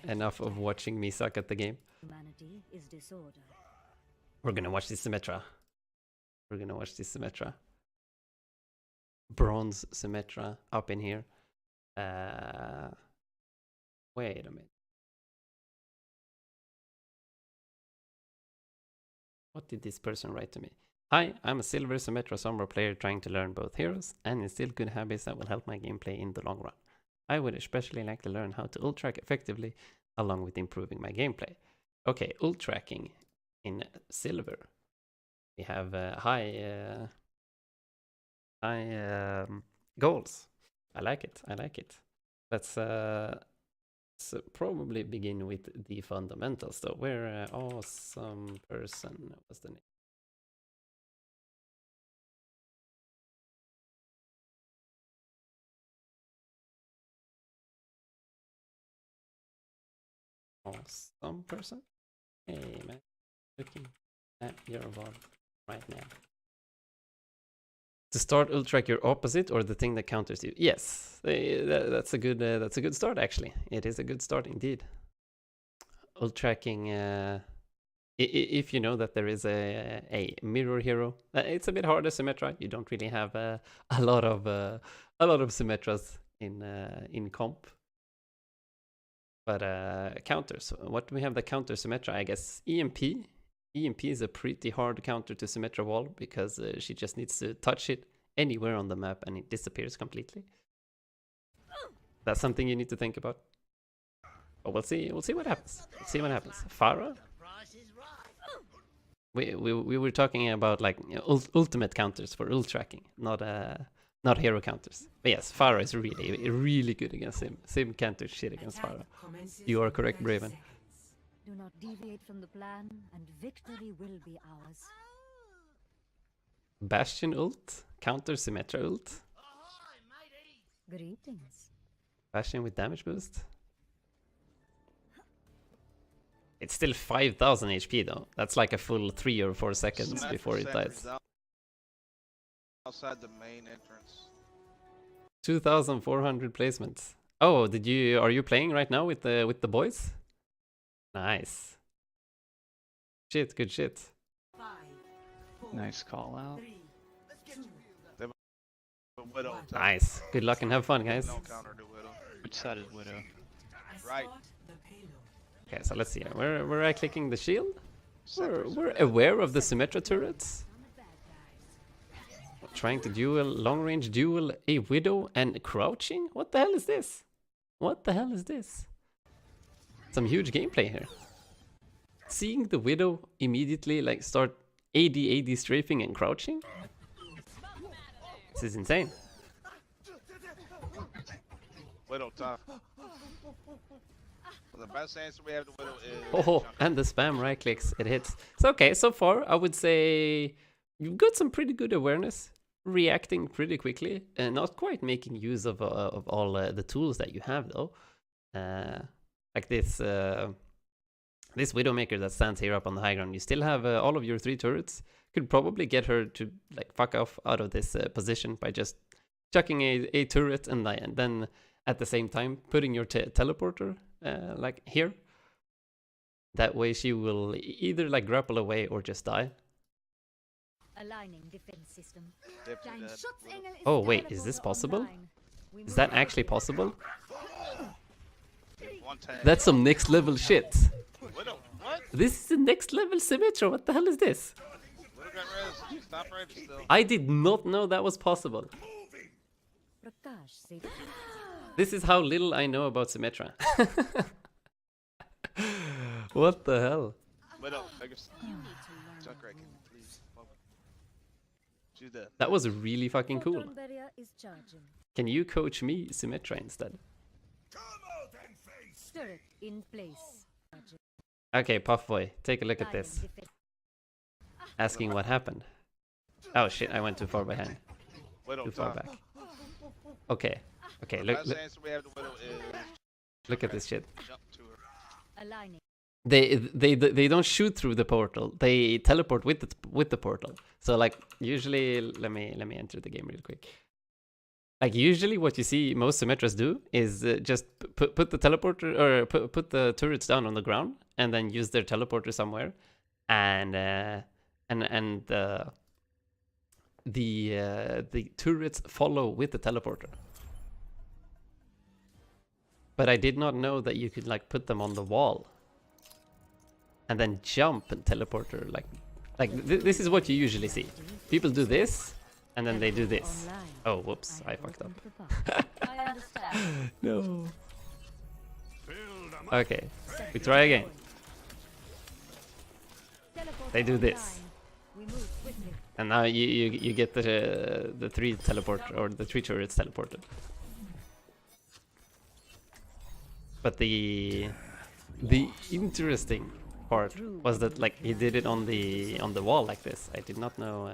enough of watching me suck at the game. Humanity is disorder. We're gonna watch this Symmetra. We're gonna watch this Symmetra. Bronze Symmetra up in here. Wait a minute. What did this person write to me? Hi, I'm a silver Symmetra Sombra player trying to learn both heroes and instill good habits that will help my gameplay in the long run. I would especially like to learn how to ult track effectively along with improving my gameplay. Okay, ult tracking in silver. We have high goals. I like it. I like it. Let's probably begin with the fundamentals though. Where awesome person was the name? Awesome person. Hey man, looking at your VOD right now. To start ult track your opposite or the thing that counters you. Yes, that's a good start actually. It is a good start indeed. Ult tracking, if you know that there is a mirror hero, it's a bit harder Symmetra. You don't really have a lot of Symmetras in comp. But counters. What do we have that counter Symmetra? I guess EMP. EMP is a pretty hard counter to Symmetra wall because she just needs to touch it anywhere on the map and it disappears completely. That's something you need to think about. But we'll see what happens. We'll see what happens. Pharah? We were talking about like ultimate counters for ult tracking, not hero counters. But yes, Pharah is really good against him. Sim can't do shit against Pharah. You are correct, Braven. Do not deviate from the plan, and victory will be ours. Bastion ult, counter Symmetra ult. Greetings. Bastion with damage boost. It's still 5,000 HP though. That's like a full 3 or 4 seconds before it dies. Outside the main entrance. 2,400 placements. Oh, are you playing right now with the boys? Nice. Shit, good shit. Nice call out. Nice. Good luck and have fun, guys. No counter to Widow. Which side is Widow? Right. Okay, so let's see. We're right clicking the shield. We're aware of the Symmetra turrets. Trying to duel, long range duel, a Widow and crouching? What the hell is this? What the hell is this? Some huge gameplay here. Seeing the Widow immediately like start AD strafing and crouching? This is insane. Widow top. The best answer we have to Widow is... Oh, and the spam right clicks, it hits. So okay, so far I would say you've got some pretty good awareness. Reacting pretty quickly and not quite making use of all the tools that you have though. Like this Widowmaker that stands here up on the high ground. You still have all of your 3 turrets. Could probably get her to like fuck off out of this position by just chucking a turret and then at the same time putting your teleporter like here. That way she will either like grapple away or just die. Aligning defense system. Oh wait, is this possible? Is that actually possible? That's some next level shit. Widow, what? This is the next level Symmetra. What the hell is this? Widow got res. Stop ready still. I did not know that was possible. This is how little I know about Symmetra. What the hell? Widow, take us. Junkertown, please. She's dead. That was really fucking cool. Is charging. Can you coach me Symmetra instead? Turret in place. Okay, Puffboy, take a look at this. Asking what happened. Oh shit, I went too far behind. Widow Too far top. back. Okay, okay, The look, best answer we have to Widow is... look at this shit. Jump to her. Aligning. They don't shoot through the portal. They teleport with the portal. So like usually, let me enter the game real quick. Like usually what you see most Symmetras do is just put the teleporter or put the turrets down on the ground and then use their teleporter somewhere, and the turrets follow with the teleporter. But I did not know that you could like put them on the wall and then jump and teleporter this is what you usually see. People do this and then they do this. Oh, whoops, I fucked up. I understand. No. Okay, we try again. They do this. We move quickly. And now you get the 3 teleport or the 3 turrets teleported. But the interesting part was that like he did it on the wall like this. I did not know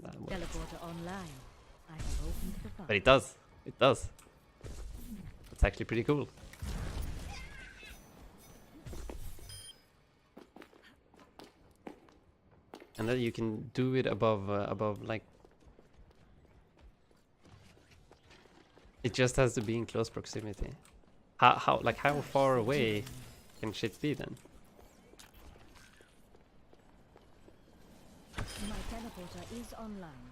that worked. Teleporter online. I have opened the path. But it does. It does. It's actually pretty cool. And then you can do it above like. It just has to be in close proximity. How far away can shit be then? My teleporter is online.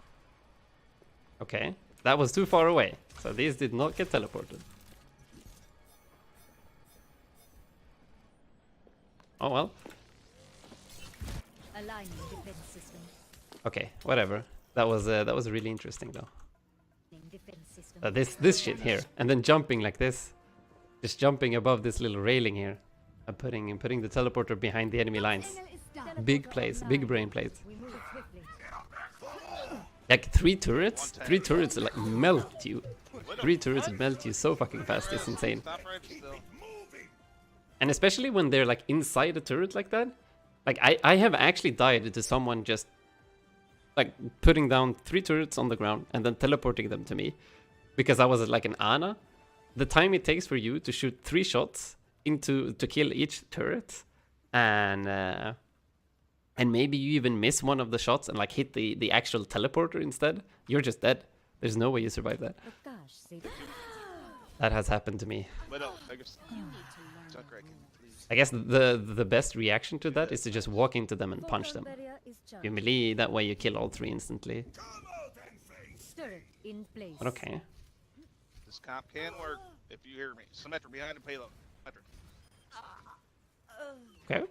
Okay, that was too far away. So these did not get teleported. Oh well. Aligning defense system. Okay, whatever. That was really interesting though. Defense system. This shit here, and then jumping like this, just jumping above this little railing here, and putting the teleporter behind the enemy lines. Big plays, big brain plays. We move swiftly. Like 3 turrets, 3 turrets like melt you. 3 turrets melt you so fucking fast. It's insane. Stop right still. And especially when they're like inside a turret like that. Like I have actually died to someone just like putting down 3 turrets on the ground and then teleporting them to me because I was like an Ana. The time it takes for you to shoot 3 shots to kill each turret, and maybe you even miss one of the shots and like hit the actual teleporter instead, you're just dead. There's no way you survive that. That has happened to me. Widow, take us. Junker, please. I guess the best reaction to that is to just walk into them and punch them. You melee, that way you kill all 3 instantly. Turret in place. But okay. This comp can work if you hear me. Symmetra behind the payload. Symmetra. Okay.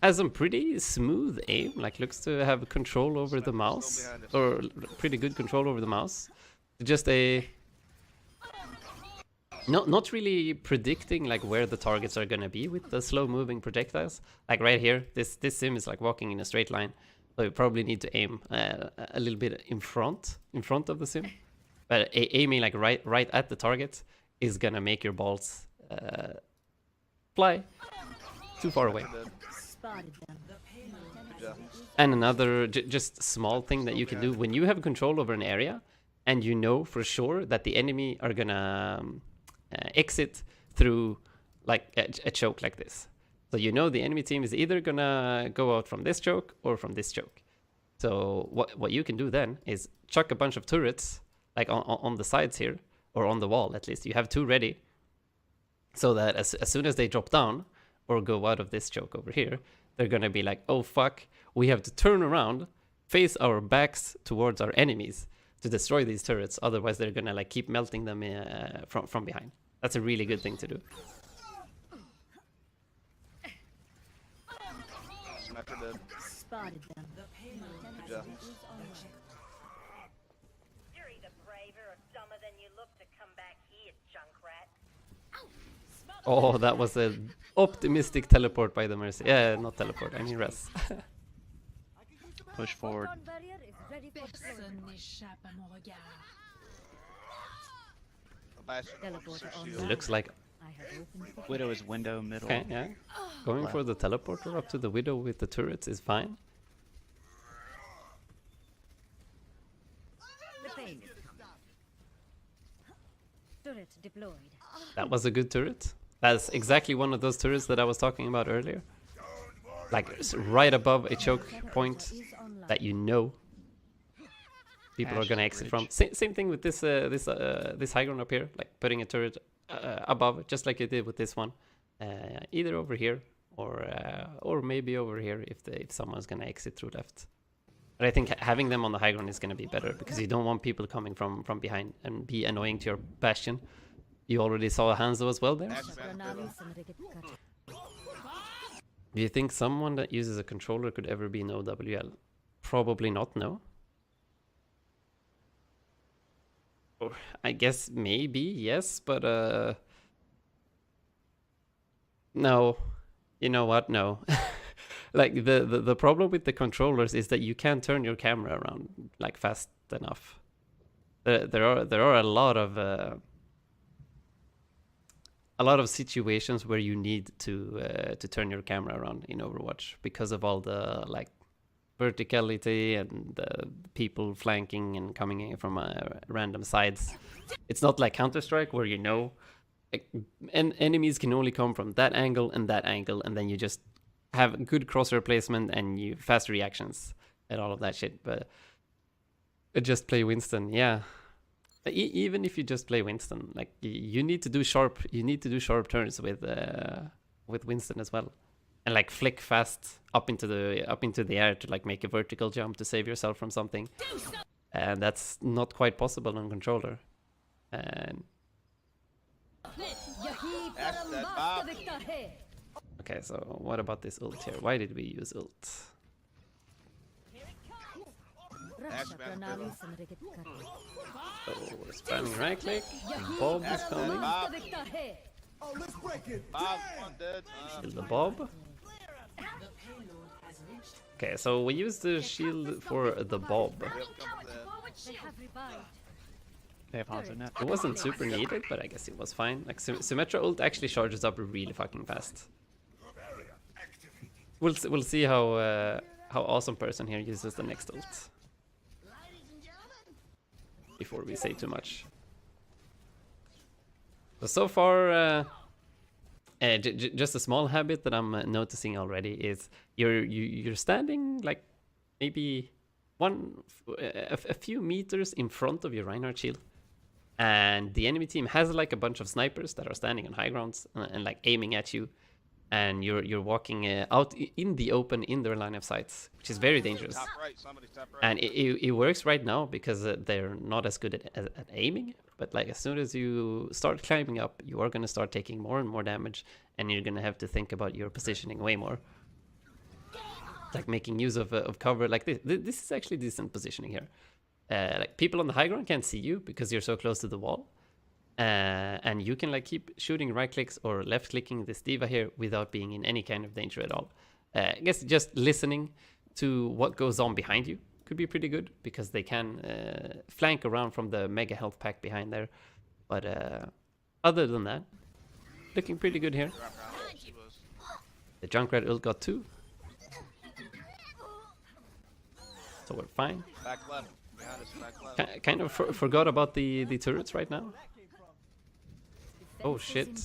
Has some pretty smooth aim, like looks to have control over the mouse, or pretty good control over the mouse. Just a not really predicting like where the targets are gonna be with the slow moving projectiles. Like right here, this sim is like walking in a straight line, so you probably need to aim a little bit in front of the sim. But aiming like right at the target is gonna make your balls fly too far away. Spotted them. And another just small thing that you can do when you have control over an area and you know for sure that the enemy are gonna exit through like a choke like this. So you know the enemy team is either gonna go out from this choke or from this choke. So what you can do then is chuck a bunch of turrets like on the sides here, or on the wall at least. You have 2 ready, so that as soon as they drop down or go out of this choke over here, they're gonna be like, oh fuck, we have to turn around, face our backs towards our enemies to destroy these turrets, otherwise they're gonna like keep melting them from behind. That's a really good thing to do. Symmetra dead. Spotted them. Good job. You're either braver or dumber than you look to come back here, Junkrat. Oh, that was an optimistic teleport by the Mercy. Yeah, not teleport, I mean res. Push forward. Photon barrier is ready for deployment. Personne n'échappe à mon regard. A bastion on Teleporter six on. shield. Looks like I have opened the Widow is window middle. okay, yeah. Going for the teleporter up to the Widow with the turrets is fine. The pain. Turret deployed. That was a good turret. That's exactly one of those turrets that I was talking about earlier. Like right above a choke point Is online. that you know. people are Ash's gonna exit from. bridge. Same thing with this high ground up here, like putting a turret above, just like you did with this one, either over here or maybe over here if someone's gonna exit through left. But I think having them on the high ground is gonna be better because you don't want people coming from behind and be annoying to your bastion. You already saw Hanzo as well there. Do you think someone that uses a controller could ever be an OWL? Probably not, no. Or I guess maybe, yes, but no. You know what? No. Like the problem with the controllers is that you can't turn your camera around like fast enough. There are a lot of situations where you need to turn your camera around in Overwatch because of all the like verticality and people flanking and coming in from random sides. It's not like Counter-Strike where enemies can only come from that angle, and then you just have good crosshair placement and you fast reactions and all of that shit. But just play Winston, yeah. Even if you just play Winston, like you need to do sharp turns with Winston as well, and like flick fast up into the air to like make a vertical jump to save yourself from something, and that's not quite possible on controller. And okay, so what about this ult here? Why did we use ult? So we're spamming right click. Bob is coming. Kill the Bob. Okay, so we use the shield for the Bob. They have Hanzo net. It wasn't super needed, but I guess it was fine. Like Symmetra ult actually charges up really fucking fast. We'll see how awesome person here uses the next ult before we say too much. So far, just a small habit that I'm noticing already is you're standing like maybe a few meters in front of your Reinhardt shield, and the enemy team has like a bunch of snipers that are standing on high grounds and like aiming at you, and you're walking out in the open in their line of sights, which is very dangerous. Top right, somebody's top right. And it works right now because they're not as good at aiming, but like as soon as you start climbing up, you are going to start taking more and more damage, and you're going to have to think about your positioning way more. Like making use of cover like this. This is actually decent positioning here. Like people on the high ground can't see you because you're so close to the wall. And you can like keep shooting right clicks or left clicking this diva here without being in any kind of danger at all. I guess just listening to what goes on behind you could be pretty good because they can flank around from the mega health pack behind there. But other than that, looking pretty good here. The Junkrat ult got 2. So we're fine. Back left. Behind us, back left. Kind of forgot about the turrets right now. Oh shit.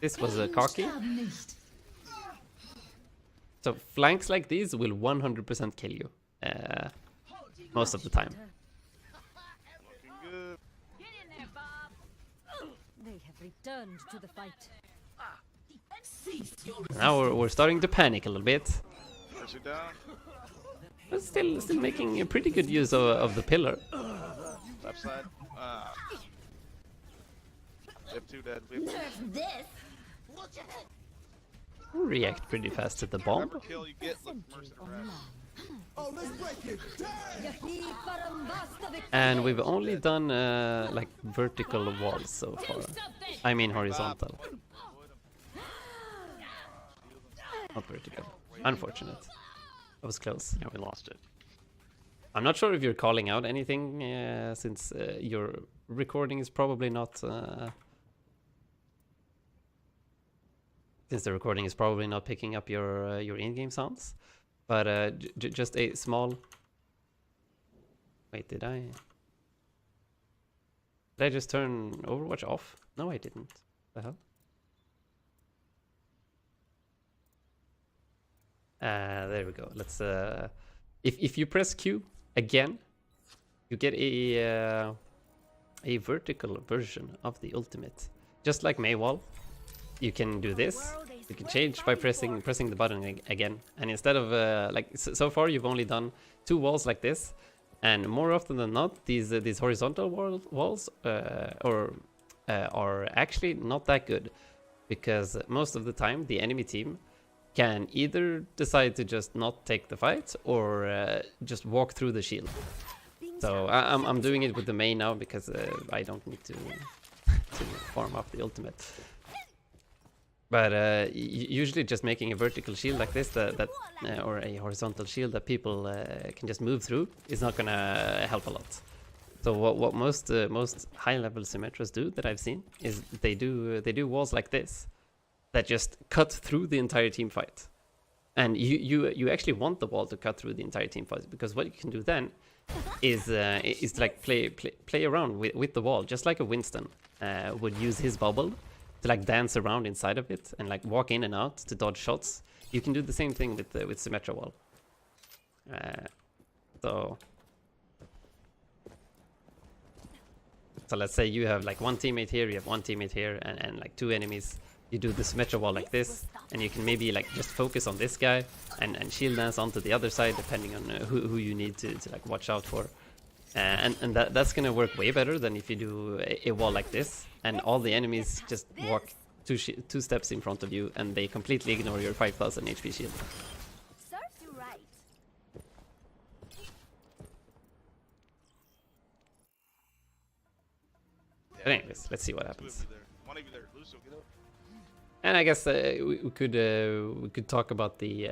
This was a cocky. So flanks like these will 100% kill you. Most of the time. Looking good. They have returned to the fight. Now we're starting to panic a little bit. Mercy down. But still making a pretty good use of the pillar. Left side. We have 2 dead. We have React pretty fast to the bomb. whatever kill you get, look for Mercy to rest. And we've only done like vertical walls so far. I mean horizontal. Not vertical. Unfortunate. That was close. Yeah, we lost it. I'm not sure if you're calling out anything since your recording is probably not... since the recording is probably not picking up your in-game sounds. But just a small... Wait, did I just turn Overwatch off? No, I didn't. The hell? There we go. Let's if you press Q again, you get a vertical version of the ultimate, just like Maywall. You can do this. You can change by pressing the button again, and instead of like so far you've only done 2 walls like this, and more often than not these horizontal walls are actually not that good, because most of the time the enemy team can either decide to just not take the fight or just walk through the shield. So I'm doing it with the main now because I don't need to farm up the ultimate. But usually just making a vertical shield like this or a horizontal shield that people can just move through is not gonna help a lot. So what most high-level Symmetras do that I've seen is they do walls like this that just cut through the entire team fight. And you actually want the wall to cut through the entire team fight, because what you can do then is like play around with the wall, just like a Winston would use his bubble to like dance around inside of it and like walk in and out to dodge shots. You can do the same thing with Symmetra wall. So let's say you have like one teammate here, you have one teammate here, and like 2 enemies. You do the Symmetra wall like this, and you can maybe like just focus on this guy and shield dance onto the other side, depending on who you need to like watch out for. And that's gonna work way better than if you do a wall like this, and all the enemies just walk 2 steps in front of you, and they completely ignore your 5000 HP shield. Serves you right. But anyways, let's see what happens. One of you there. Lucio, get up. And I guess we could talk about the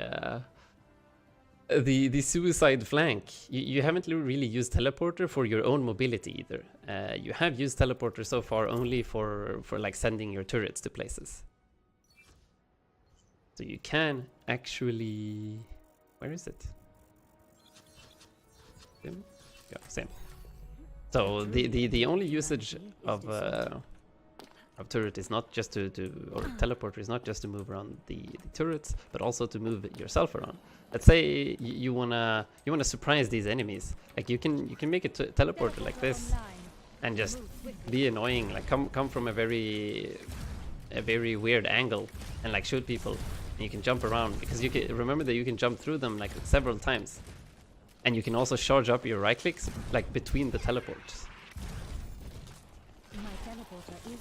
suicide flank. You haven't really used teleporter for your own mobility either. You have used teleporter so far only for like sending your turrets to places. So you can actually, where is it? Sim? Yeah, same. So the only usage of turret is not just or teleporter is not just to move around the turrets, but also to move yourself around. Let's say you wanna surprise these enemies. Like you can make a teleporter like this and just be annoying. Like come from a very weird angle and like shoot people. And you can jump around, because you can remember that you can jump through them like several times, and you can also charge up your right clicks like between the teleports.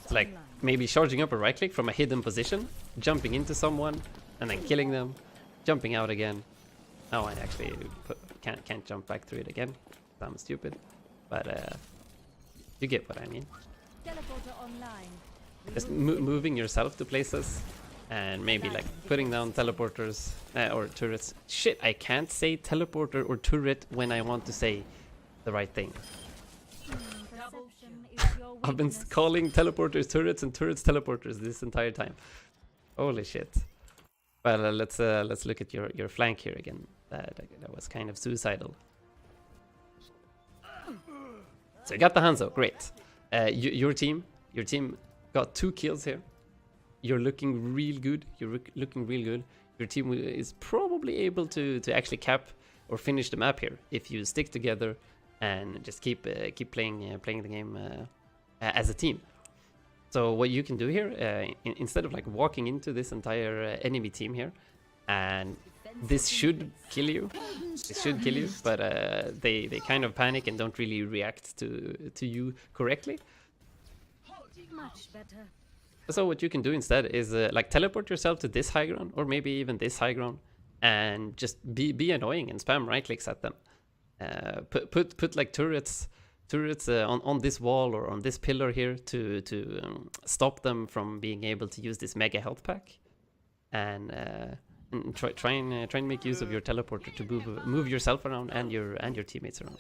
So like maybe charging up a right click from a hidden position, jumping into someone, and then killing them, jumping out again. Oh, I actually can't jump back through it again. I'm stupid, but you get what I mean. Just moving yourself to places, and maybe like putting down teleporters or turrets. Shit, I can't say teleporter or turret when I want to say the right thing. I've been calling teleporters turrets and turrets teleporters this entire time. Holy shit. Well, let's look at your flank here again. That was kind of suicidal. So you got the Hanzo, great. Your team got 2 kills here. You're looking real good. Looking real good. Your team is probably able to actually cap or finish the map here if you stick together and just keep playing the game as a team. So what you can do here, instead of like walking into this entire enemy team here, and this should kill you. It should kill you, but they kind of panic and don't really react to you correctly. Much better. So what you can do instead is like teleport yourself to this high ground, or maybe even this high ground, and just be annoying and spam right clicks at them. Put like turrets on this wall or on this pillar here to stop them from being able to use this mega health pack, and try and make use of your teleporter to move yourself around and your teammates around.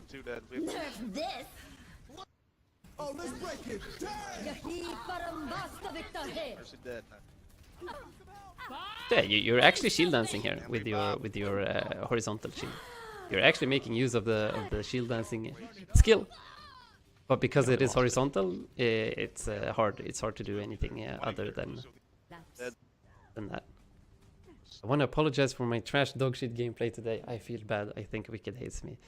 Two dead. This? Oh, let's break it. Mercy dead. Yeah, you're actually shield dancing here with your horizontal shield. You're actually making use of the shield dancing skill, but because it is horizontal, it's hard to do anything other than that. I want to apologize for my trash dog shit gameplay today. I feel bad. I think Wicked hates me.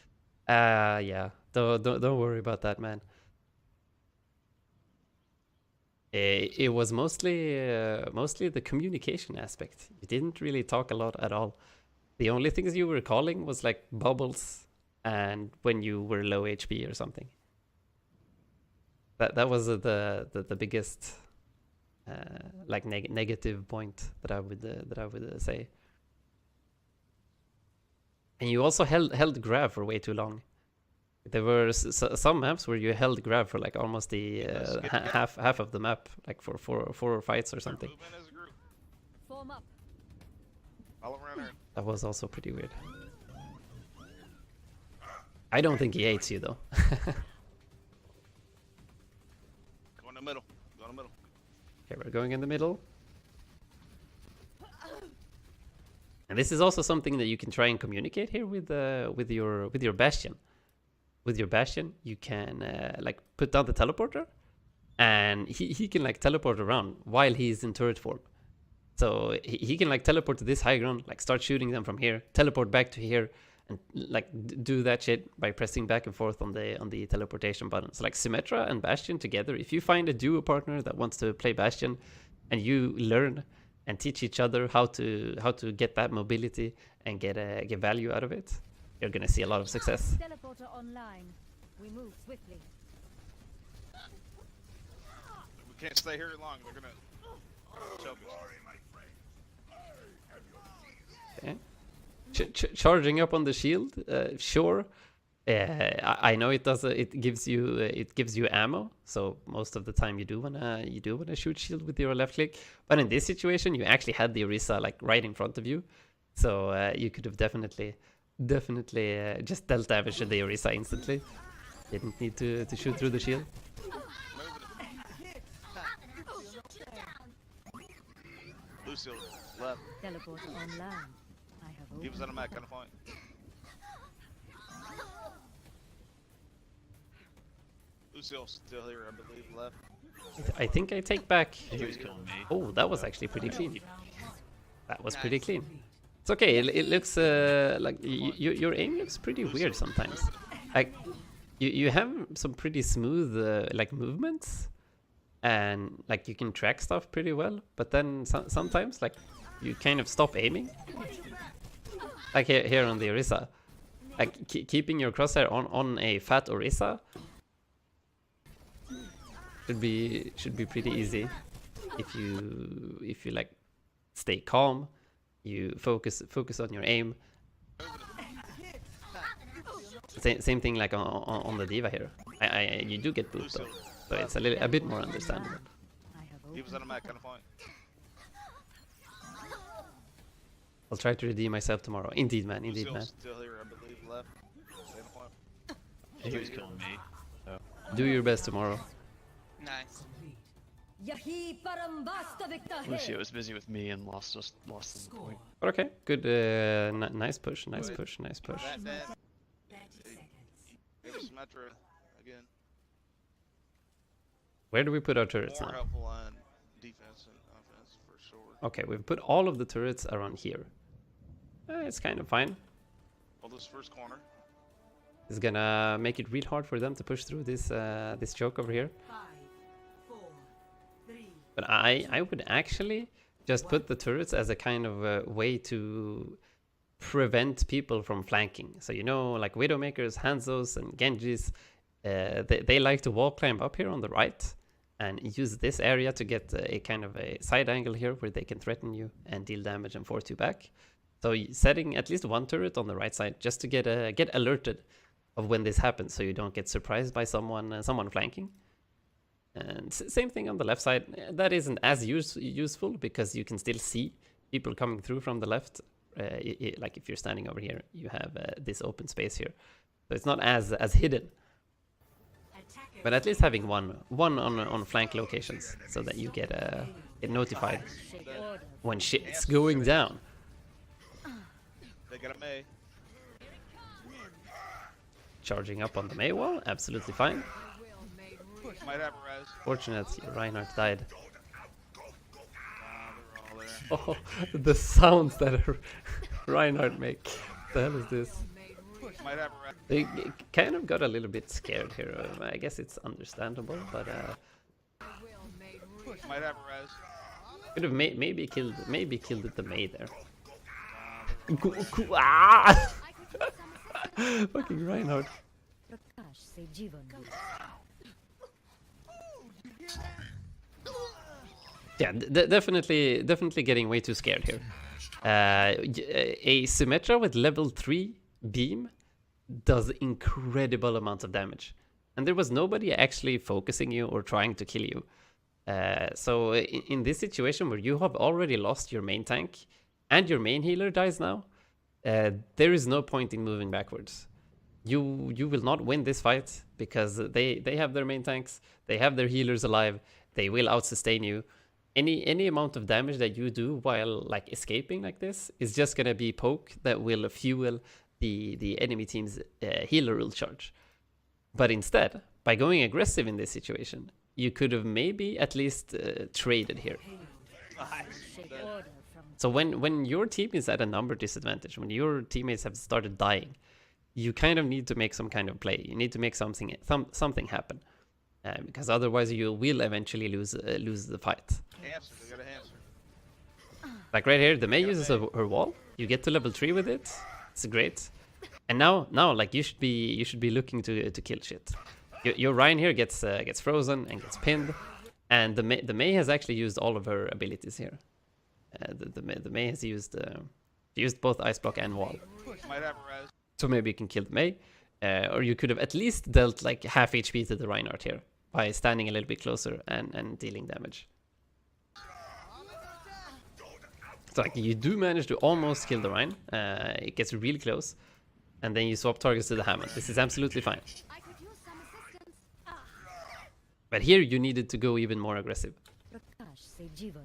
Yeah. Don't worry about that, man. It was mostly the communication aspect. You didn't really talk a lot at all. The only things you were calling was like bubbles and when you were low HP or something. That was the biggest like negative point that I would say. And you also held grab for way too long. There were some maps where you held grab for like almost the half of the map, like for four fights or something. Movement as a group. Form up. All around her. That was also pretty weird. I don't think he hates you though. Go in the middle. Go in the middle. Okay, we're going in the middle. And this is also something that you can try and communicate here with your Bastion. With your Bastion, you can like put down the teleporter, and he can like teleport around while he's in turret form. So he can like teleport to this high ground, like start shooting them from here, teleport back to here, and like do that shit by pressing back and forth on the teleportation button. So like Symmetra and Bastion together, if you find a duo partner that wants to play Bastion, and you learn and teach each other how to get that mobility and get value out of it, you're gonna see a lot of success. Teleporter online. We move swiftly. We can't stay here long. They're gonna choke us. Okay. Charging up on the shield, sure. I know it does. It gives you ammo. So most of the time you do wanna shoot shield with your left click. But in this situation, you actually had the Orisa like right in front of you, so you could have definitely just dealt damage to the Orisa instantly. Didn't need to shoot through the shield. Lucio, left. Teleporter online. I have He was on a map, kind of fine. Lucio's still here, I believe, left. I think I take back. He was killing me. Oh, that was actually pretty clean. That was pretty clean. It's okay. It looks like your aim looks pretty weird sometimes. Like you have some pretty smooth like movements, and like you can track stuff pretty well. But then sometimes like you kind of stop aiming. Like here on the Orisa, like keeping your crosshair on a fat Orisa should be pretty easy if you like stay calm, you focus on your aim. Same thing like on the Diva here. You do get booped though, so it's a bit more understandable. He was on a map, kind of fine. I'll try to redeem myself tomorrow. Indeed, man. Indeed, man. Lucio's still here, I believe, left. Stay on point. He was killing me. So. Do your best tomorrow. Nice. Yahi parambasta victa hai. Lucio was busy with me and lost the point. But okay, good. Nice push. Nice push. Nice push. That. It was Symmetra again. Where do we put our turrets More now? helpful on defense and offense for sure. Okay, we've put all of the turrets around here. It's kind of fine. Well, this first corner. It's gonna make it real hard for them to push through this choke over here. But I would actually just put the turrets as a kind of way to prevent people from flanking. So you know, like Widowmakers, Hanzos, and Genjis, they like to wall climb up here on the right and use this area to get a kind of a side angle here where they can threaten you and deal damage and force you back. So setting at least one turret on the right side just to get alerted of when this happens, so you don't get surprised by someone flanking. And same thing on the left side. That isn't as useful because you can still see people coming through from the left. Like if you're standing over here, you have this open space here, so it's not as hidden. But at least having one on flank locations so that you get notified when shit's going down. They got a May. Charging up on the May wall, absolutely fine. Might have a res. Fortunate Reinhardt died. They're all there. Oh, the sounds that Reinhardt make. What the hell is this? Might have a They kind of got a little bit scared here. I guess it's understandable, but might have a res. could have maybe killed the May there. Ah! Fucking Reinhardt. Prakash se Jivan. Yeah, definitely getting way too scared here. A Symmetra with level 3 beam does incredible amounts of damage. And there was nobody actually focusing you or trying to kill you. So in this situation where you have already lost your main tank and your main healer dies now, there is no point in moving backwards. You will not win this fight because they have their main tanks, they have their healers alive, they will out-sustain you. Any amount of damage that you do while like escaping like this is just gonna be poke that will fuel the enemy team's healer ult charge. But instead, by going aggressive in this situation, you could have maybe at least traded here. Shake order from So when your team is at a number disadvantage, when your teammates have started dying, you kind of need to make some kind of play. You need to make something happen, because otherwise you will eventually lose the fight. Answer. They got an answer. Like right here, the Mei uses her wall. You get to level 3 with it. It's great. And now like you should be looking to kill shit. Your Ryan here gets frozen and gets pinned, and the Mei has actually used all of her abilities here. The Mei has used both ice block and wall. Might have a res. So maybe you can kill the Mei, or you could have at least dealt like half HP to the Reinhardt here by standing a little bit closer and dealing damage. So like you do manage to almost kill the Rein. It gets really close, and then you swap targets to the Hammond. This is absolutely fine. I could use some assistance. But here you needed to go even more aggressive. Prakash se Jivan.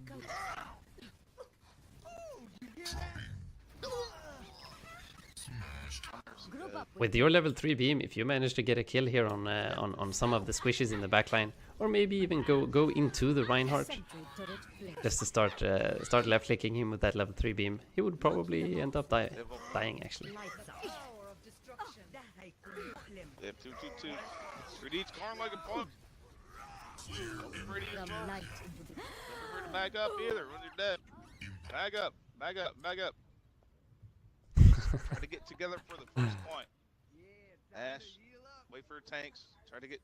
Group up With your level 3 beam, if you manage to get a kill here on some of the squishes in the backline, or maybe even go into the Reinhardt, sentry turret placed. just to start left clicking him with that level 3 beam, he would probably end up dying actually. They have 2-2-2. Read each corn like a punk. Don't be afraid of your From storm. light into the Don't be afraid to back up either when you're dead. Back up. Try to get together for the first point. Ash, wait for your tanks. Try to get.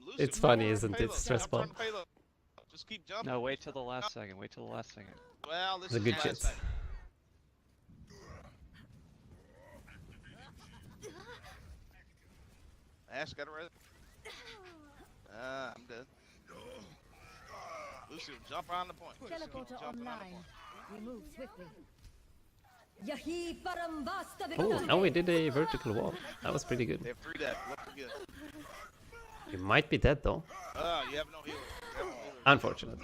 Lose It's it, funny, jump on isn't it? payload, Stressful. jump on payload. Just keep jumping. No, wait till the last second. Wait till the last second. Well, this It's a is good last shit. second. Ash got a res. I'm dead. Lucio, jump on the point. Just keep teleporter jumping on the online. point. We move swiftly. Yahi Paramvasta Oh, Victor. now we did a vertical wall. That was pretty good. They have 3 dead. Looking good. You might be dead though. You have no healer. Unfortunate.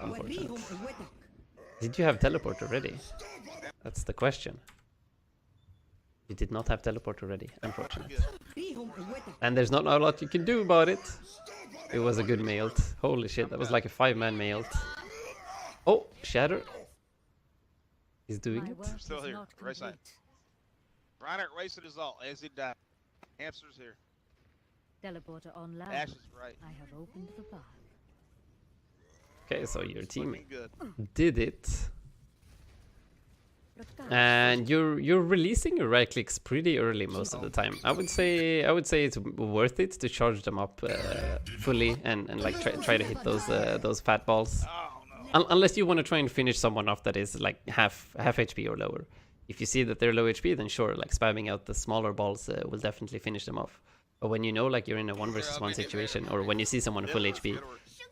Did you have teleport already? That's the question. You did not have teleport already. Unfortunate. And there's not a lot you can do about it. It was a good Mei ult. Holy shit, that was like a 5-man Mei ult. Oh, Shatter. He's doing My it. work Still is here, not right side. complete. Reinhardt wasted his ult as he died. Hamster's here. Teleporter online. Ash is right. I have opened the path. Okay, so your team Looking good. did it. Prakash And you're releasing your right clicks pretty early most of the time. I would say it's worth it to charge them up fully and like try to hit those fat balls. Oh no. Unless you want to try and finish someone off that is like half HP or lower. If you see that they're low HP, then sure, like spamming out the smaller balls will definitely finish them off. But when you know like you're in a 1 versus 1 situation, or when you see someone full HP,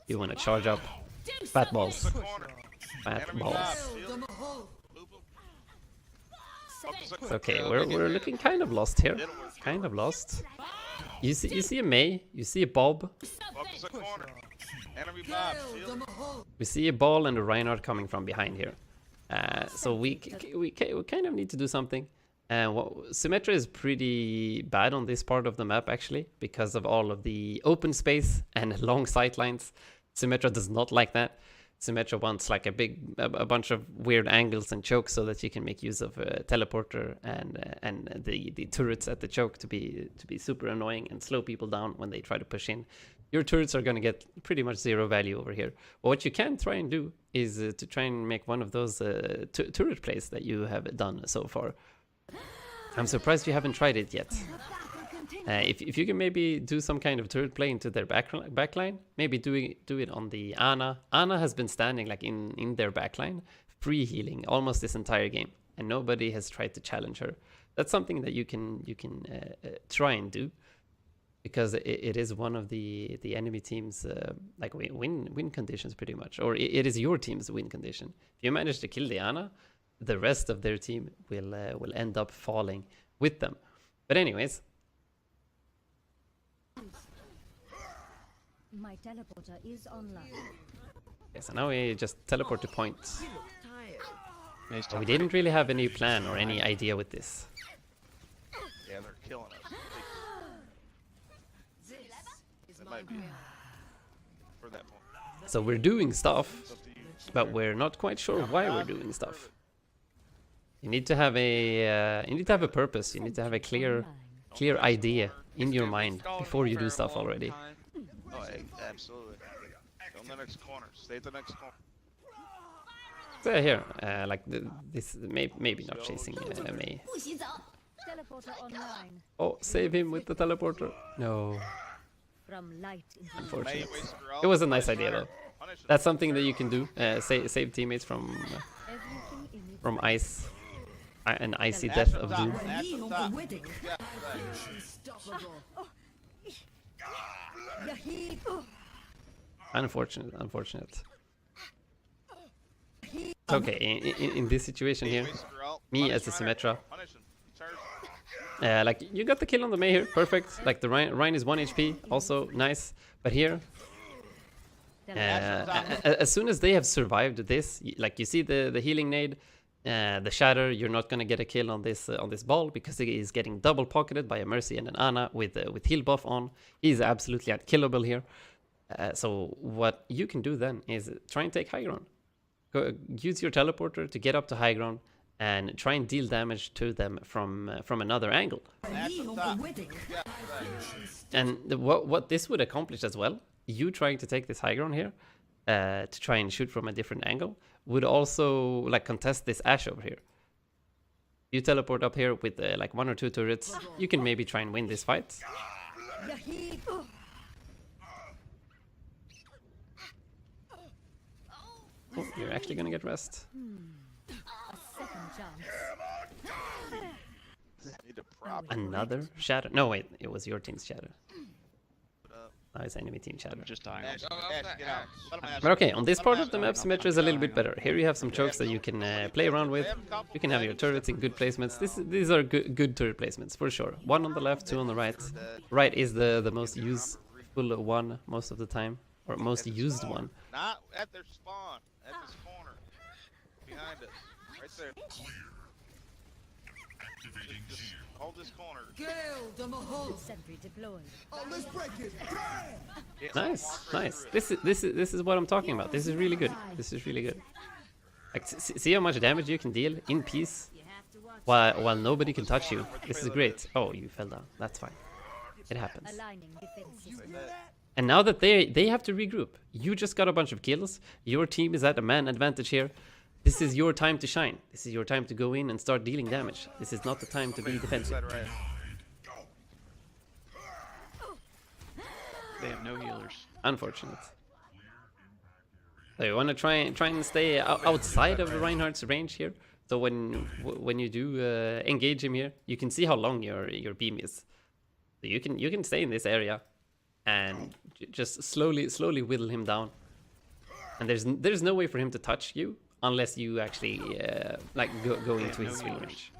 you want to charge up fat balls. Corner. Fat Enemy balls. dive. Shield. Boop, boop. Focus the It's corner. okay, Yeah, we're good hit. looking kind of lost here. It'll work. Kind of lost. You see a Mei, you see a Bob, Focus the corner. Enemy Bob. Shield. we see a Ball and a Reinhardt coming from behind here. So we kind of need to do something. Symmetra is pretty bad on this part of the map actually, because of all of the open space and long sight lines. Symmetra does not like that. Symmetra wants like a bunch of weird angles and chokes so that you can make use of teleporter and the turrets at the choke to be super annoying and slow people down when they try to push in. Your turrets are going to get pretty much zero value over here. But what you can try and do is to try and make one of those turret plays that you have done so far. I'm surprised you haven't tried it yet. If you can maybe do some kind of turret play into their backline, maybe do it on the Ana. Ana has been standing like in their backline, free healing almost this entire game, and nobody has tried to challenge her. That's something that you can try and do, because it is one of the enemy team's like win conditions pretty much, or it is your team's win condition. If you manage to kill the Ana, the rest of their team will end up falling with them. But anyways. My teleporter is online. Okay, so now we just teleport to point. Maze We top. didn't really have any plan or any idea with this. Yeah, they're killing us. That might be for that point. So we're doing stuff, It's up to you. but we're not quite sure why we're doing stuff. You need to have a purpose. You need to have a clear idea in your mind before you do stuff already. Oh, absolutely. Go in the next corner. Stay at the next corner. So here, like this, maybe not chasing Mei. Teleporter online. Oh, save him with the teleporter. No, From light into May unfortunate. waste her ult. It was a nice Punish idea her. though. Punish her. That's something that you can do. Save teammates everything in its from ice, an icy Ash death up of top. doom. Ash up top. Yeah, Unfortunate. Okay, in this situation here, waste her ult. me Punish as a Reiner. Symmetra, Punish him. He charged. like you got the kill on the Mei here, perfect. Like the Ryan is 1 HP, also nice. But here, as soon as they have survived this, like you see the healing nade, the shatter, you're not gonna get a kill on this ball because he is getting double pocketed by a Mercy and an Ana with heal buff on. He's absolutely unkillable here. So what you can do then is try and take high ground. Use your teleporter to get up to high ground and try and deal damage to them from another angle. Ash up top. Yeah, And what this would accomplish as well, you trying to take this high ground here, to try and shoot from a different angle, would also like contest this Ashe over here. You teleport up here with like 1 or 2 turrets, you can maybe try and win this fight. Oh, you're actually gonna get rest. second chance. Need to prop Another shatter? No, wait, it was your team's shatter. it up. Now it's enemy team shatter. I'm just dying. Ash, Ash, get out. Let him Ash. But okay, on this part of the map, Symmetra is a little bit better. Here you have some chokes that you can play around with. You can have your turrets in good placements. These are good turret placements, for sure. 1 on the left, 2 on the right. Right is the most useful one most of the time, or most used one. Not at their spawn. At this corner. Behind us. Right there. Just hold this corner. Sentry deployed. Oh, let's break it. Yeah, Nice, nice. This is what I'm talking about. This is really good. This is really good. Like, see how much damage you can deal in peace while nobody can touch you. This is great. Oh, you fell down. That's fine. It happens. Aligning defense system. And now that they have to regroup, you just got a bunch of kills. Your team is at a man advantage here. This is your time to shine. This is your time to go in and start dealing damage. This is not the time to be defensive. right. They have no healers. Unfortunate. So you want to try and stay outside of Reinhardt's range here. So when you do engage him here, you can see how long your beam is. So you can stay in this area and just slowly whittle him down. And there's no way for him to touch you unless you actually like go into his swing range.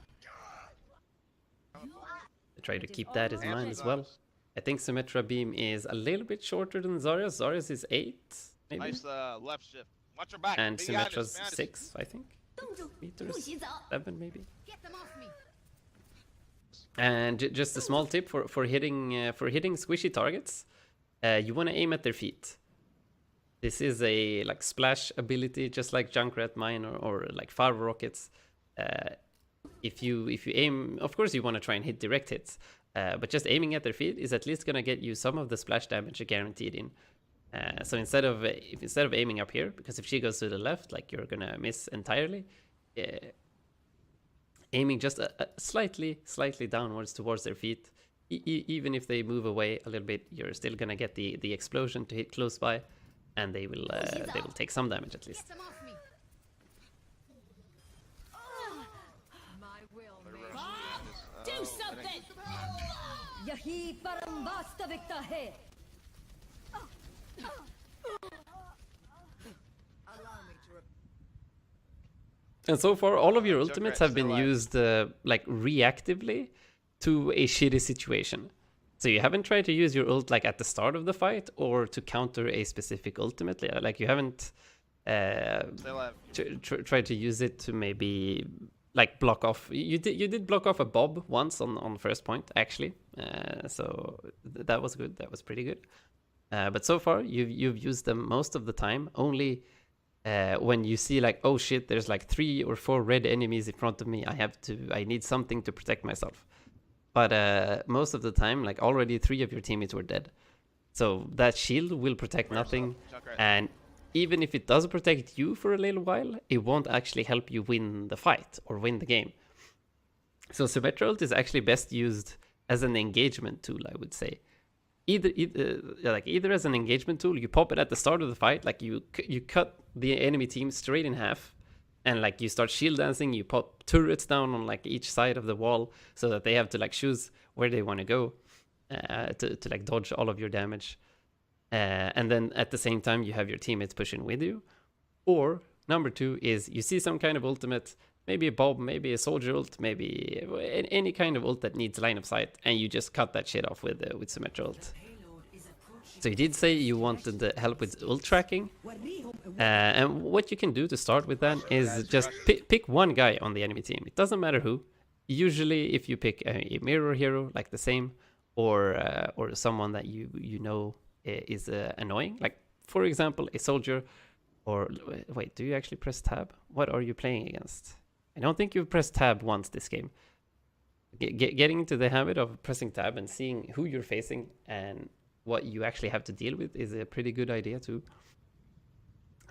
Try to keep that in mind as well. I think Symmetra beam is a little bit shorter than Zarya's. Zarya's is 8, maybe, Nice left shift. Watch your back. and Behind us, Symmetra's behind us. 6, I think. Meters, 7 maybe. And just a small tip for hitting squishy targets, you want to aim at their feet. This is a like splash ability, just like Junkrat Mine or like Fire Rockets. If you aim, of course you want to try and hit direct hits, but just aiming at their feet is at least gonna get you some of the splash damage guaranteed in. So instead of aiming up here, because if she goes to the left, like you're gonna miss entirely. Aiming just slightly downwards towards their feet, even if they move away a little bit, you're still gonna get the explosion to hit close by, and they will take some damage at least. Do something! Yahi param vastavikta hai. And so far, all of your Junkrat's ultimates have been still alive. used like reactively to a shitty situation. So you haven't tried to use your ult like at the start of the fight or to counter a specific ultimate. Like you haven't Stay alive. tried to use it to maybe like block off. You did block off a Bob once on first point actually. So that was good. That was pretty good. But so far you've used them most of the time only. When you see like, oh shit, there's like 3 or 4 red enemies in front of me, I need something to protect myself. But most of the time, like already 3 of your teammates were dead. So that shield will protect nothing. Junkrat. And even if it does protect you for a little while, it won't actually help you win the fight or win the game. So Symmetra ult is actually best used as an engagement tool, I would say. Either as an engagement tool, you pop it at the start of the fight, like you cut the enemy team straight in half, and like you start shield dancing, you pop turrets down on like each side of the wall so that they have to like choose where they want to go to like dodge all of your damage, and then at the same time you have your teammates pushing with you. Or number 2 is you see some kind of ultimate, maybe a Bob, maybe a soldier ult, maybe any kind of ult that needs line of sight, and you just cut that shit off with Symmetra ult. So you did say you wanted the help with ult tracking, and what you can do to start with that is just pick one guy on the enemy team. It doesn't matter who. Usually, if you pick a mirror hero like the same, or someone that you know is annoying, like for example a soldier, or wait, do you actually press tab? What are you playing against? I don't think you've pressed tab once this game. Getting into the habit of pressing tab and seeing who you're facing and what you actually have to deal with is a pretty good idea too.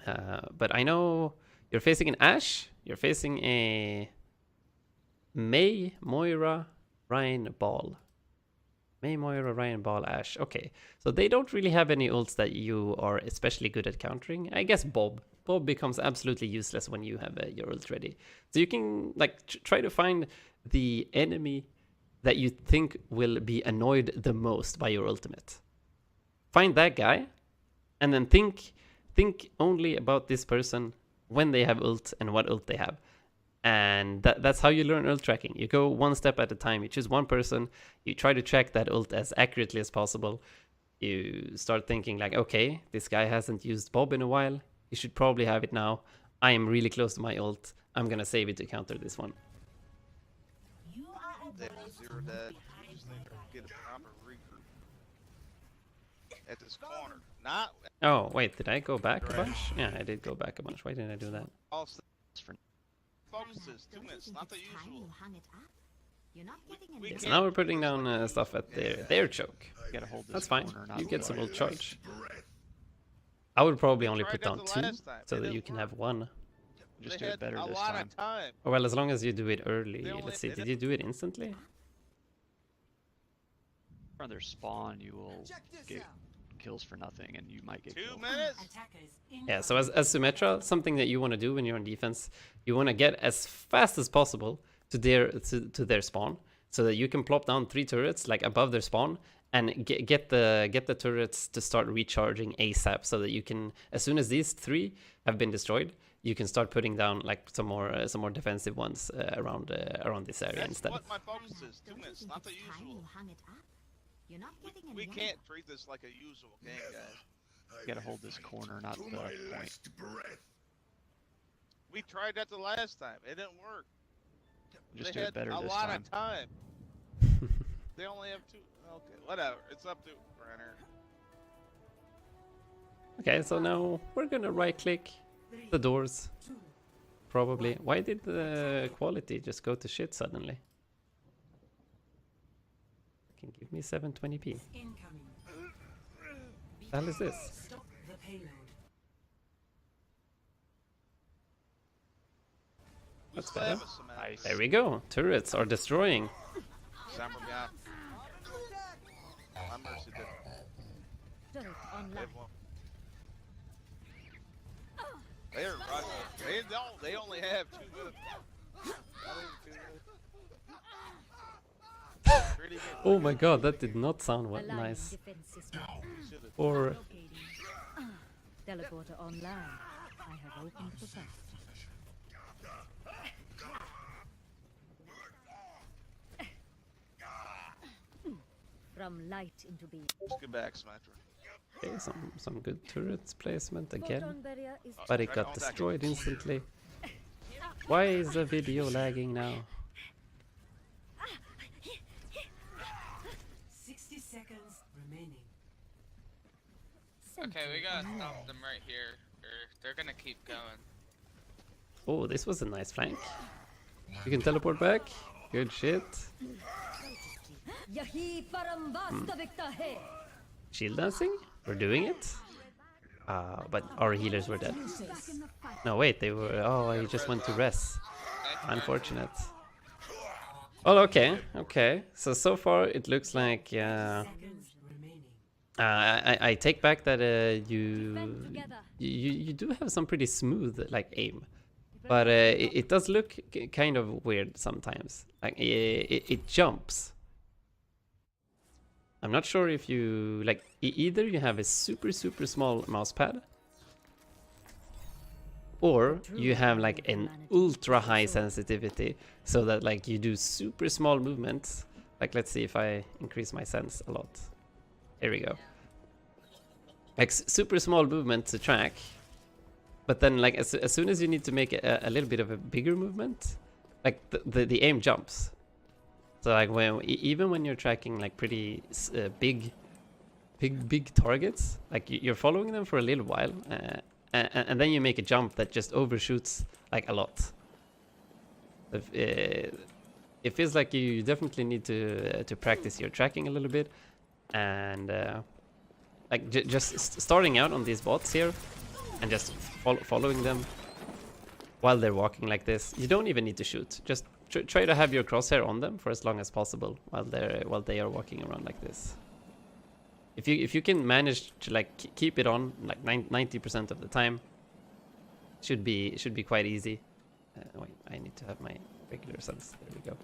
But I know you're facing an Ashe, you're facing a Mei, Moira, Ryan, Ball. Mei, Moira, Ryan, Ball, Ashe. Okay, so they don't really have any ults that you are especially good at countering. I guess Bob becomes absolutely useless when you have your ult ready. So you can like try to find the enemy that you think will be annoyed the most by your ultimate. Find that guy, and then think only about this person when they have ult and what ult they have. And that's how you learn ult tracking. You go one step at a time. You choose one person. You try to track that ult as accurately as possible. You start thinking like, okay, this guy hasn't used Bob in a while. He should probably have it now. I am really close to my ult. I'm gonna save it to counter this one. They have 0 dead. You just need to get a proper recruit at this corner. Not Oh, wait, did I go back a bunch? Yeah, I did go back a bunch. Why didn't I do that? all focuses. 2 minutes, not the usual. We So can't now we're do putting this down like a stuff at usual game, their guys. choke. You gotta hold this That's fine. corner, not You get the some right. ult charge. I would probably only Tried put that down the 2 last time. so It that you didn't can work. have 1. Just They do had it better a this lot time. of time. Or well, as long as you do it early. They only- Let's see, they did you do it instantly? On their spawn, you will Check this get out. kills for nothing, and you might get 2 killed. minutes? Yeah, so as Symmetra, something that you want to do when you're on defense, you want to get as fast as possible to their spawn, so that you can plop down 3 turrets like above their spawn and get the turrets to start recharging ASAP, so that you can, as soon as these 3 have been destroyed, you can start putting down like some more defensive ones around this area That's instead. what my focus is. 2 minutes, not the usual. We can't treat this like a usual game, guys. You gotta hold this corner, not the point. We tried that the last time. It didn't work. Just They do had it better a this lot time. of time. They only have 2. Okay, whatever. It's up to Brenner. Okay, so now we're gonna right click the doors. Probably. Why did the quality just go to shit suddenly? Can give me 720p. What the hell is this? We That's still have better. a Symmetra. Nice. There we go. Turrets are destroying. Sam from behind. My mercy did. Turret They online. have one. They're right. They only have 2 minutes. Not even 2 minutes. Pretty good. Oh my god, that did not sound well, Aligning nice. defense system. Should've- Or Locating. Teleporter online. I have opened the path. From light into being. Let's get back, Symmetra. okay, some good turrets placement again. Photon barrier is But it Right got on back. destroyed instantly. Why is the video lagging now? 60 seconds remaining. Okay, we gotta stop them right here, or they're gonna keep going. Oh, this was a nice flank. You can teleport back. Good shit. Yahi param vastavikta hai. Shield dancing? We're doing it. But our healers were dead. No, wait, they were. Oh, he just went to rest. Unfortunate. Well, okay, okay. So far it looks like. Seconds remaining. I take back that Defend you together. you do have some pretty smooth like aim, but it does look kind of weird sometimes. Like it jumps. I'm not sure if you like either you have a super small mouse pad, or you have like an ultra high sensitivity, so that like you do super small movements. Like let's see if I increase my sense a lot. Here we go. Like super small movement to track, but then like as soon as you need to make a little bit of a bigger movement, like the aim jumps. So like when even when you're tracking like pretty big targets, like you're following them for a little while, and then you make a jump that just overshoots like a lot. It feels like you definitely need to practice your tracking a little bit, and like just starting out on these bots here, and just following them while they're walking like this. You don't even need to shoot. Just try to have your crosshair on them for as long as possible while they are walking around like this. If you can manage to like keep it on like 90% of the time, should be quite easy. Wait, I need to have my regular sense. There we go.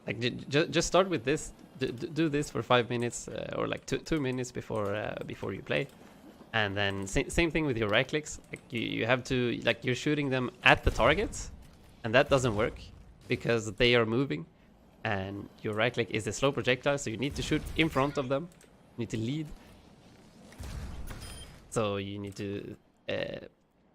Like just start with this. Do this for 5 minutes or like 2 minutes before you play, and then same thing with your right clicks. Like you have to like you're shooting them at the targets, and that doesn't work because they are moving, and your right click is a slow projectile, so you need to shoot in front of them. You need to lead. So you need to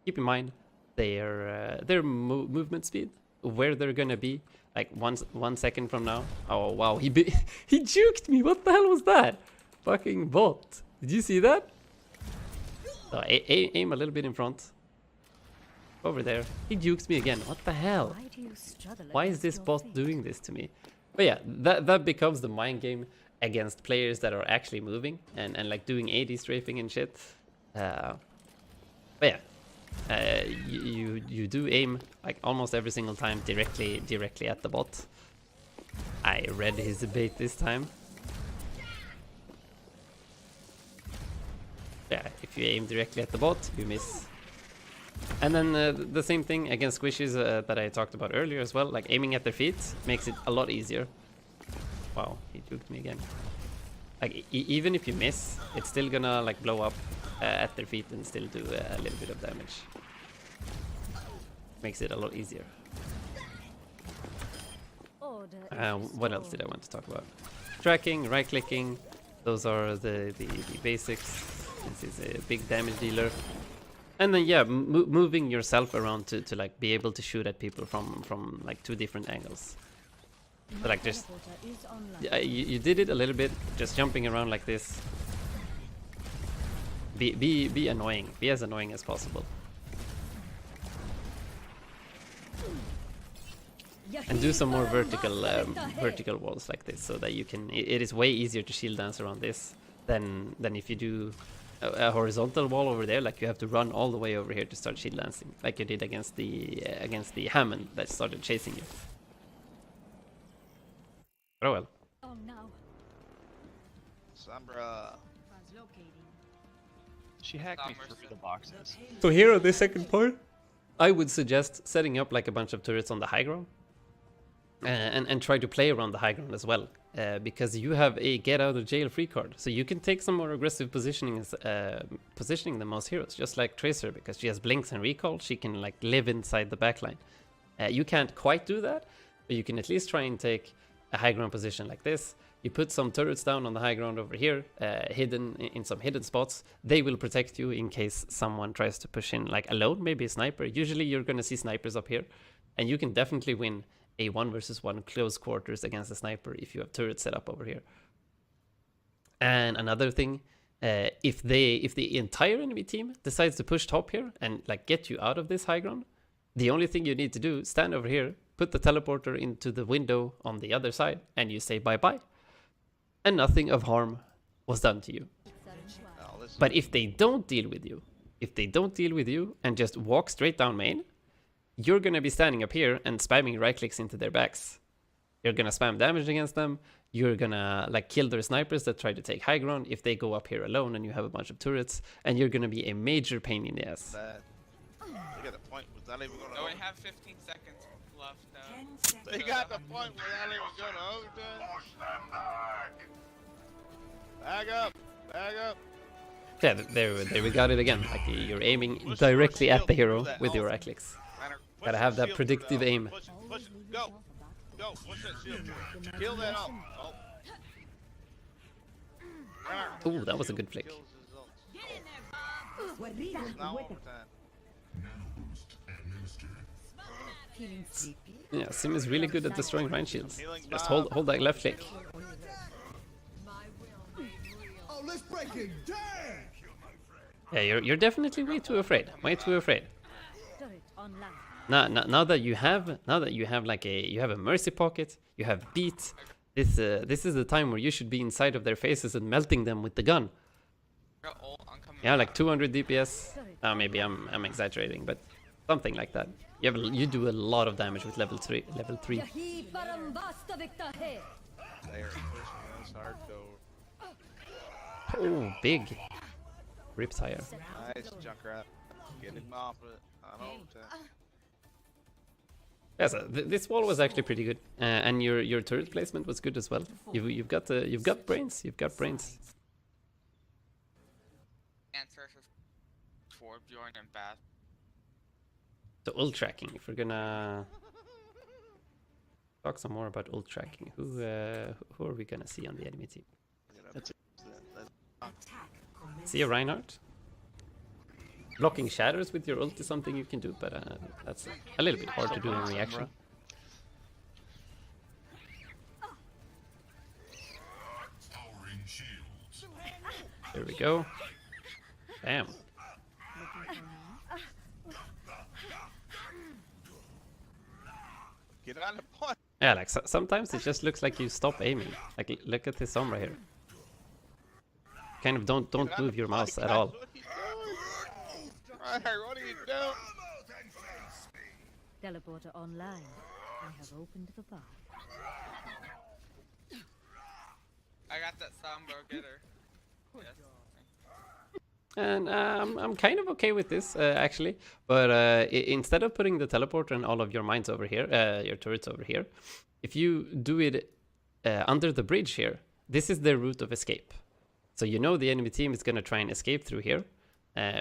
keep in mind their movement speed, where they're gonna be. Like 1 second from now. Oh wow, he juked me. What the hell was that? Fucking bot. Did you see that? So aim a little bit in front. Over there. He jukes me again. What the hell? Why do you struggle Why is against this your bot fate? doing this to me? But yeah, that becomes the mind game against players that are actually moving and like doing AD strafing and shit. But yeah. You do aim like almost every single time directly at the bot. I read his bait this time. Yeah, if you aim directly at the bot, you miss. And then the same thing against squishes that I talked about earlier as well. Like aiming at their feet makes it a lot easier. Wow, he juked me again. Like even if you miss, it's still gonna like blow up at their feet and still do a little bit of damage. Makes it a lot easier. Order is What else did I want to talk about? Tracking, right clicking, those are the basics. This is a big damage dealer. And then yeah, moving yourself around to like be able to shoot at people from like 2 different angles. So like just Teleporter is online. you did it a little bit, just jumping around like this. Be annoying. Be as annoying as possible. And do some more vertical walls like this, so that you can. It is way easier to shield dance around this than if you do a horizontal wall over there. Like you have to run all the way over here to start shield dancing, like you did against the Hammond that started chasing you. But oh well. Oh, now. Sombra. She hacked me Summers. through the boxes. So here on this second part, I would suggest setting up like a bunch of turrets on the high ground. And try to play around the high ground as well, because you have a get out of jail free card, so you can take some more aggressive positioning than most heroes, just like Tracer, because she has blinks and recall. She can like live inside the backline. You can't quite do that, but you can at least try and take a high ground position like this. You put some turrets down on the high ground over here, hidden in some hidden spots. They will protect you in case someone tries to push in like alone, maybe a sniper. Usually you're gonna see snipers up here, and you can definitely win a 1 versus 1 close quarters against a sniper if you have turrets set up over here. And another thing, if the entire enemy team decides to push top here and like get you out of this high ground, the only thing you need to do, stand over here, put the teleporter into the window on the other side, and you say bye-bye. And nothing of harm was done to you. Oh, listen. But if they don't deal with you, and just walk straight down main, you're gonna be standing up here and spamming right clicks into their backs. You're gonna spam damage against them. You're gonna like kill their snipers that try to take high ground if they go up here alone and you have a bunch of turrets, and you're gonna be a major pain in the ass. Bad. They got the point without even going to Oh, we overtime. have 15 seconds left. 10 seconds. They got the point without even going to overtime. Back up. Back up. Yeah, there we got it again. Like you're aiming directly at the hero with your right clicks. Runner, push Gotta have that shield predictive through, aim. Push, push, go. Go. Push that shield through. Kill that off. Oh. Runner. Ooh, that was a good flick. Kills his ult. Now overtime. Feeling sleepy? Yeah, Sim is really good at destroying Rhine shields. Healing Just bomb. hold that left click. Oh, let's break it down! Yeah, you're definitely way too afraid. Way too afraid. Turret online. Now that you have like you have a mercy pocket, you have beat. This is the time where you should be inside of their faces and melting them with the gun. Got ult, I'm coming Yeah, back. like 200 DPS. Maybe I'm exaggerating, but something like that. You do a lot of damage with level 3. Level 3. Yahi parambasta vikta hai. They are pushing us hardcore. Oh, big. Rip tire. Nice, Junkrat. Get him off it. On overtime. Yeah, so this wall was actually pretty good, and your turret placement was good as well. You've got brains. You've got brains. Answer for Bjorn and Bath. So ult tracking. If we're gonna talk some more about ult tracking, who are we gonna see on the enemy team? That's Attack commences. See a Reinhardt? Blocking shadows with your ult is something you can do, but that's a little bit hard to do in reaction. There we go. Damn. Get on the point. Yeah, like sometimes it just looks like you stop aiming. Like look at this Sombra here. Kind of don't Get on move the your point, mouse at guys. all. What are you doing? Ryder, what are you doing? Teleporter online. I have opened the path. I got that Sombra, get her. Yes. And I'm kind of okay with this actually, but instead of putting the teleporter and all of your mines over here, your turrets over here, if you do it under the bridge here, this is their route of escape. So you know the enemy team is going to try and escape through here,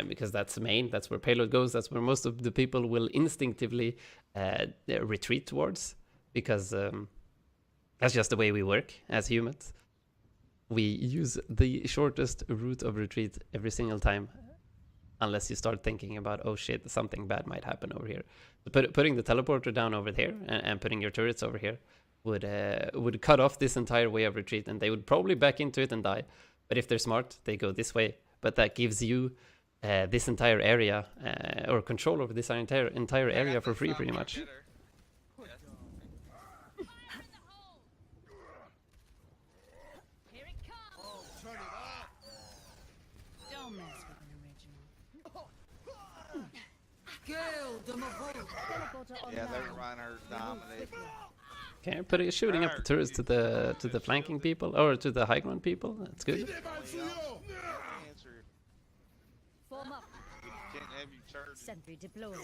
because that's main, that's where payload goes, that's where most of the people will instinctively retreat towards, because that's just the way we work as humans. We use the shortest route of retreat every single time, unless you start thinking about, oh shit, something bad might happen over here. Putting the teleporter down over there and putting your turrets over here would cut off this entire way of retreat, and they would probably back into it and die. But if they're smart, they go this way. But that gives you this entire area or control over this entire area for free, pretty much. Don't mess with an original. Teleporter Yeah, they online. run her dominate. Okay, but it's shooting up the turrets to the flanking people or to the high ground people. That's good. Answer. Form up. Can't have you charge. Sentry deployed.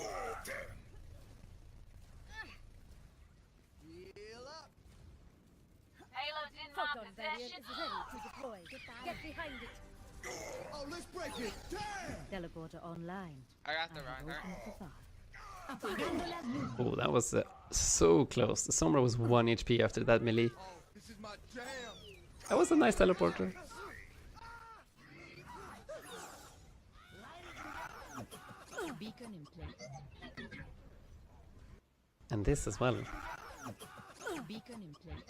Photon barrier is ready to deploy. Get behind it. Oh, let's break it. Damn! Teleporter online. I got the Open runner. for fire. Oh, that was so close. The Sombra was 1 HP after that melee. Oh, this is my jam. That was a nice teleporter. Beacon in place. And this as well. Beacon in place.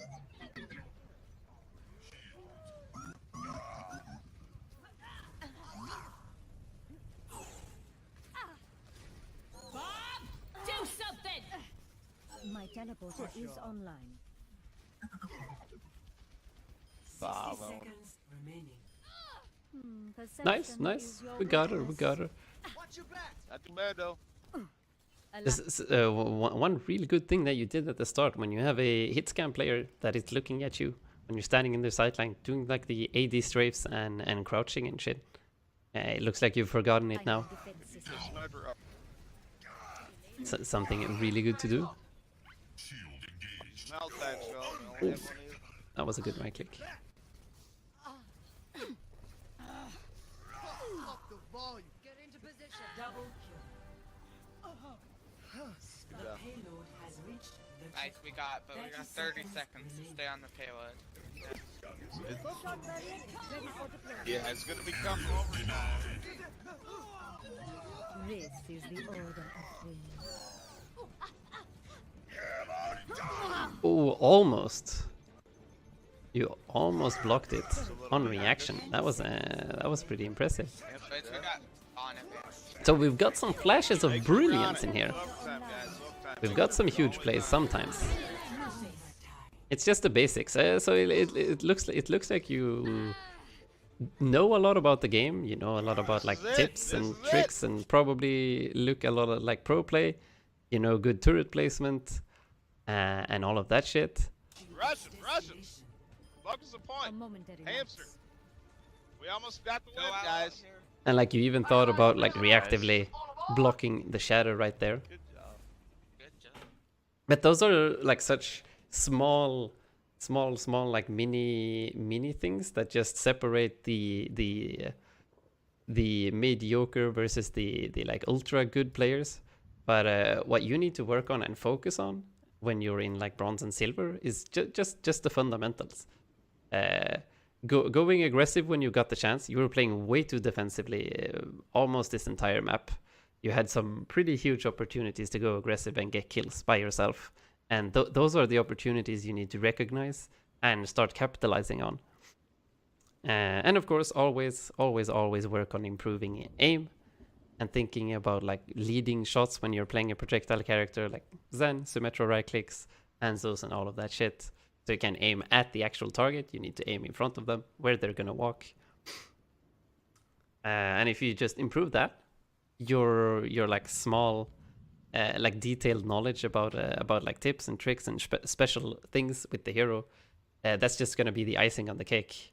Do something! My teleporter is online. 60 seconds remaining. Nice, nice. We got her, we got her. Watch your back. Not too bad though. This is one really good thing that you did at the start when you have a hit scan player that is looking at you when you're standing in the sideline doing like the AD strafes and crouching and shit. It looks like you've forgotten it now. Sniper up. Something really good to do. Mouth that shot. We only have one either. That was a good right click. Up the volume. Get into position. Double kill. The payload has reached the Nice, we got 30 seconds to stay on the payload. Photon barrier ready for deployment. Yeah, it's gonna be coming over now. This is the order of things. Oh, almost. You almost blocked it on reaction. That was pretty impressive. But we got on advantage. So we've got some flashes of brilliance in here. Overtime, guys. Overtime. We've got some huge plays sometimes. It's just the basics. So it looks like you know a lot about the game. You know a lot about like This is it. tips This and is it. tricks, and probably look a lot at like pro play. You know, good turret placement and all of that shit. Russian. Focus the A point. momentary Hamster. lapse. We almost got the Go win, out guys. here. And like you even thought about like reactively blocking the shadow right there. Good job. Good job. But those are like such small like mini things that just separate the mediocre versus the like ultra good players. But what you need to work on and focus on when you're in like bronze and silver is just the fundamentals. Going aggressive when you got the chance. You were playing way too defensively almost this entire map. You had some pretty huge opportunities to go aggressive and get kills by yourself. And those are the opportunities you need to recognize and start capitalizing on. And of course, always work on improving aim and thinking about like leading shots when you're playing a projectile character like Zen, Symmetra right clicks, Anzos and all of that shit. So you can aim at the actual target. You need to aim in front of them, where they're gonna walk. And if you just improve that, your like small, like detailed knowledge about like tips and tricks and special things with the hero, that's just gonna be the icing on the cake.